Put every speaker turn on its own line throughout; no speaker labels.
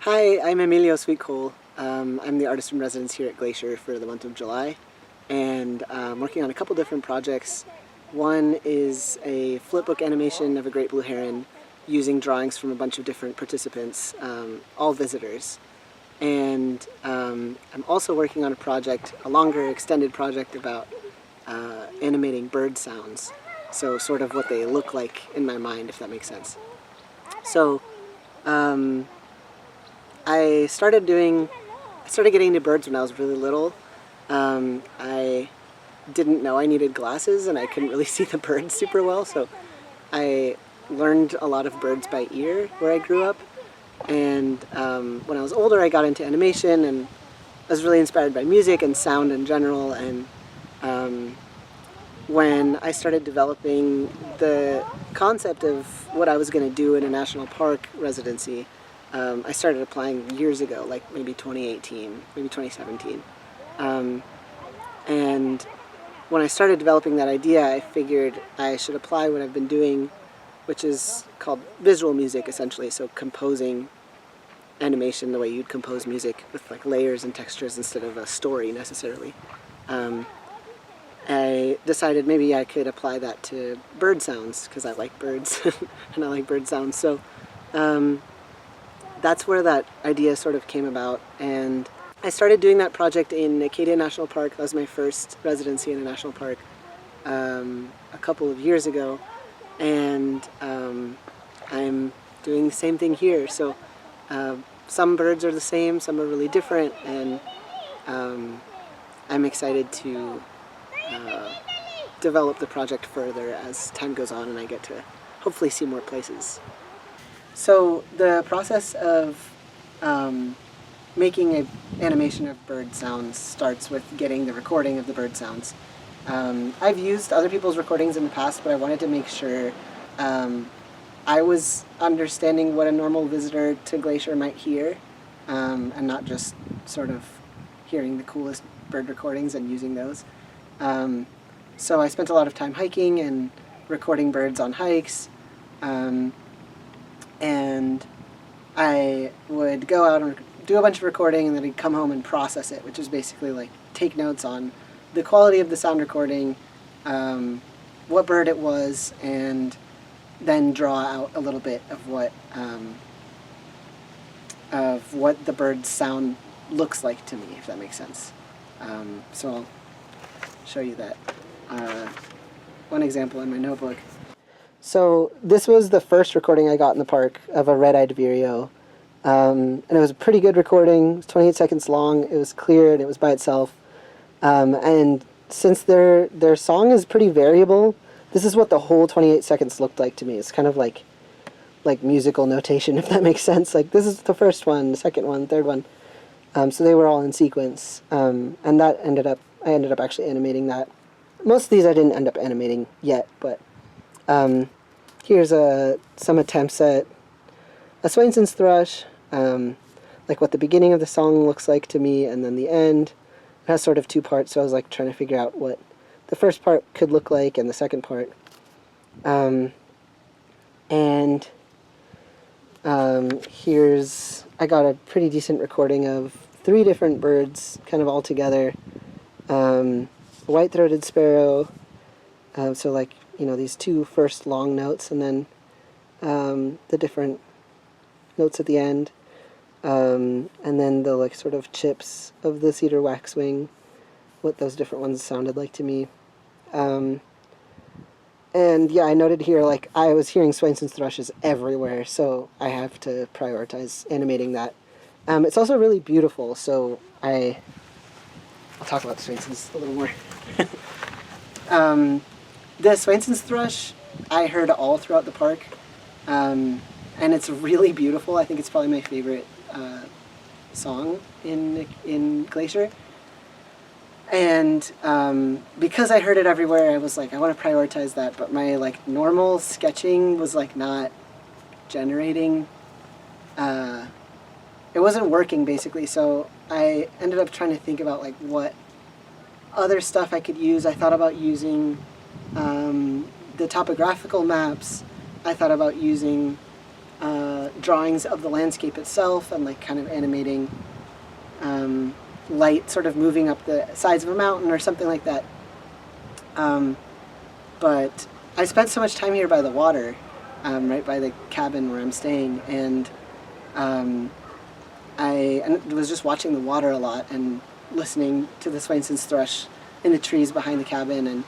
Hi, I'm Emilio Sweet-Coll. I'm the artist in residence here at Glacier for the month of July, and I'm working on a couple different projects. One is a flipbook animation of a great blue heron using drawings from a bunch of different participants, all visitors. And I'm also working on a project, a longer extended project about animating bird sounds. So sort of what they look like in my mind, if that makes sense. So I started getting into birds when I was really little. I didn't know I needed glasses and I couldn't really see the birds super well, so I learned a lot of birds by ear where I grew up. And when I was older, I got into animation and I was really inspired by music and sound in general. And when I started developing the concept of what I was going to do in a national park residency, I started applying years ago, like maybe 2018, maybe 2017. And when I started developing that idea, I figured I should apply what I've been doing, which is called visual music, essentially. So composing animation the way you'd compose music with like layers and textures instead of a story necessarily. I decided maybe I could apply that to bird sounds because I like birds and I like bird sounds. So that's where that idea sort of came about, and I started doing that project in Acadia National Park. That was my first residency in a national park a couple of years ago, and I'm doing the same thing here. So some birds are the same, some are really different, and I'm excited to develop the project further as time goes on and I get to hopefully see more places. So the process of making an animation of bird sounds starts with getting the recording of the bird sounds. I've used other people's recordings in the past, but I wanted to make sure I was understanding what a normal visitor to Glacier might hear, and not just sort of hearing the coolest bird recordings and using those. So I spent a lot of time hiking and recording birds on hikes. And I would go out and do a bunch of recording, and then I'd come home and process it, which is basically like take notes on the quality of the sound recording, what bird it was, and then draw out a little bit of what the bird's sound looks like to me, if that makes sense. So I'll show you that. One example in my notebook. So this was the first recording I got in the park of a red-eyed vireo, and it was a pretty good recording. It was 28 seconds long. It was clear and it was by itself. And since their song is pretty variable, this is what the whole 28 seconds looked like to me. It's kind of like musical notation, if that makes sense. Like this is the first one, the second one, third one. So they were all in sequence, and I ended up actually animating that. Most of these I didn't end up animating yet, but here's some attempts at a Swainson's thrush, like what the beginning of the song looks like to me, and then the end. It has sort of two parts, so I was like trying to figure out what the first part could look like and the second part. I got a pretty decent recording of 3 different birds kind of all together. A white-throated sparrow, so like, you know, these 2 first long notes, and then the different notes at the end, and then the like sort of chips of the cedar waxwing, what those different ones sounded like to me. And yeah, I noted here, like, I was hearing Swainson's thrushes everywhere, so I have to prioritize animating that. It's also really beautiful, so I'll talk about Swainson's a little more. The Swainson's thrush I heard all throughout the park, and it's really beautiful. I think it's probably my favorite song in Glacier. And because I heard it everywhere, I was like, I want to prioritize that, but my like normal sketching was like not generating, it wasn't working basically, so I ended up trying to think about like what other stuff I could use. I thought about using the topographical maps. I thought about using drawings of the landscape itself and like kind of animating light sort of moving up the sides of a mountain or something like that. But I spent so much time here by the water, right by the cabin where I'm staying, and I was just watching the water a lot and listening to the Swainson's thrush in the trees behind the cabin, and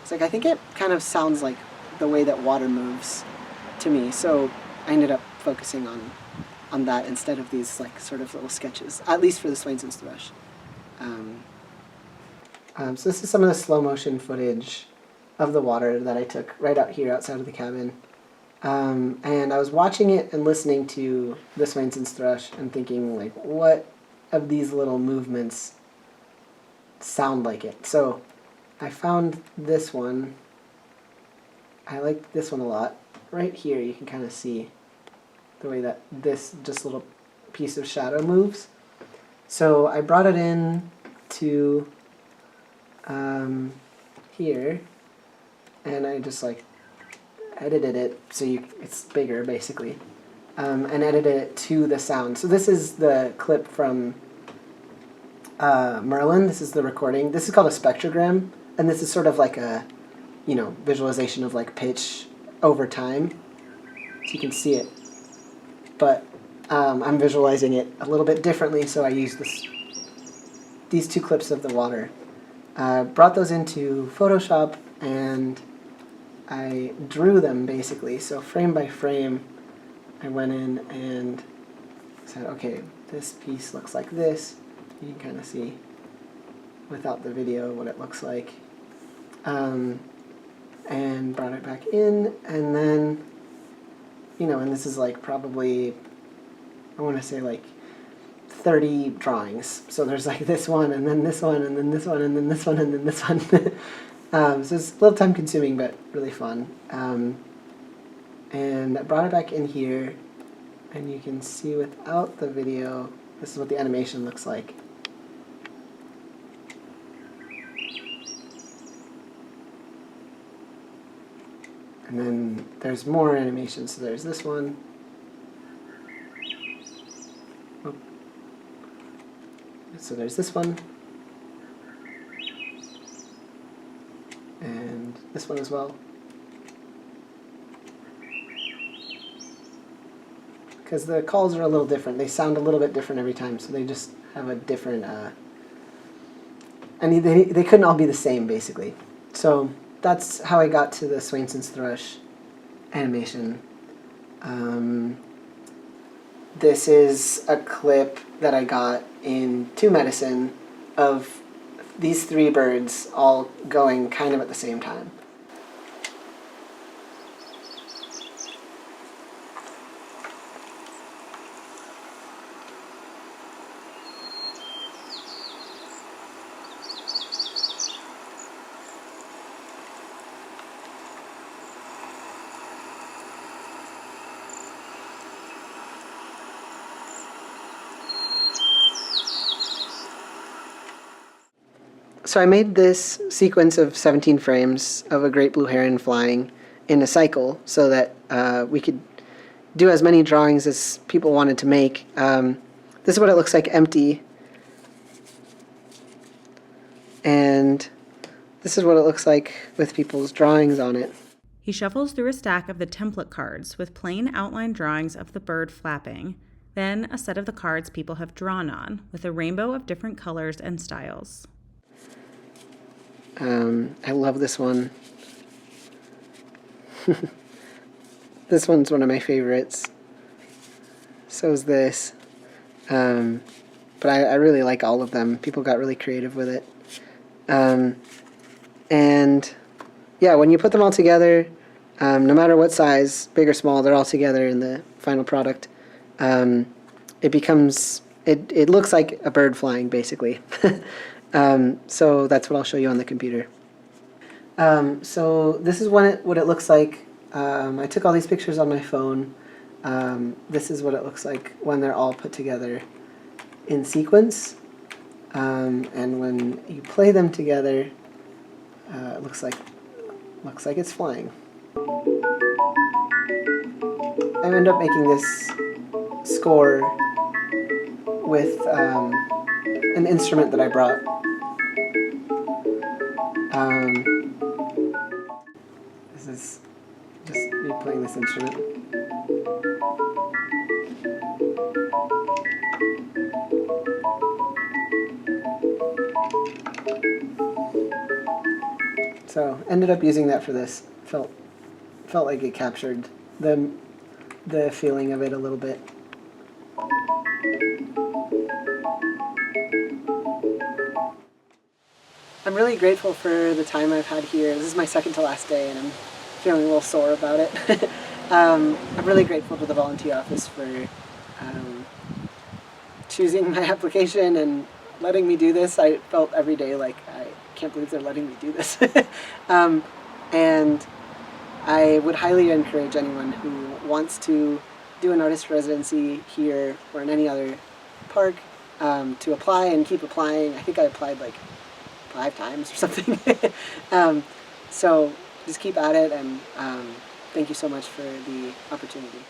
it's like I think it kind of sounds like the way that water moves to me, so I ended up focusing on that instead of these like sort of little sketches, at least for the Swainson's thrush. So this is some of the slow motion footage of the water that I took right out here outside of the cabin. And I was watching it and listening to the Swainson's thrush and thinking, like, what of these little movements sound like it? So I found this one. I like this one a lot. Right here you can kind of see the way that this just little piece of shadow moves. So I brought it in to here, and I just like edited it so it's bigger basically, and edited it to the sound. So this is the clip from Merlin. This is the recording. This is called a spectrogram, and this is sort of like a, you know, visualization of like pitch over time, so you can see it. But I'm visualizing it a little bit differently, so I used these two clips of the water. Brought those into Photoshop and I drew them basically. So frame by frame, I went in and said, okay, this piece looks like this. You can kind of see without the video what it looks like. And brought it back in, and then, you know, and this is like probably, I want to say like 30 drawings. So there's like this one, and then this one, and then this one, and then this one, and then this one. So it's a little time consuming, but really fun. And I brought it back in here, and you can see without the video, this is what the animation looks like. And then there's more animations, so there's this one. Oh. So there's this one. And this one as well. Because the calls are a little different. They sound a little bit different every time, so they just have a different... and they couldn't all be the same, basically. So that's how I got to the Swainson's thrush animation. This is a clip that I got in 2 Medicine of these 3 birds all going kind of at the same time. So I made this sequence of 17 frames of a great blue heron flying in a cycle so that we could do as many drawings as people wanted to make. This is what it looks like empty. And this is what it looks like with people's drawings on it.
He shuffles through a stack of the template cards with plain outline drawings of the bird flapping, then a set of the cards people have drawn on, with a rainbow of different colors and styles.
I love this one. This one's one of my favorites. So is this. But I really like all of them. People got really creative with it. And yeah, when you put them all together, no matter what size, big or small, they're all together in the final product. It becomes, it looks like a bird flying, basically. So that's what I'll show you on the computer. So this is what it looks like. I took all these pictures on my phone. This is what it looks like when they're all put together in sequence. And when you play them together, it looks like it's flying. I ended up making this score with an instrument that I brought. This is just me playing this instrument. So ended up using that for this. Felt like it captured the feeling of it a little bit. I'm really grateful for the time I've had here. This is my second to last day, and I'm feeling a little sore about it. I'm really grateful to the volunteer office for choosing my application and letting me do this. I felt every day like, I can't believe they're letting me do this. And I would highly encourage anyone who wants to do an artist residency here or in any other park to apply and keep applying. I think I applied like 5 times or something. So just keep at it, and thank you so much for the opportunity.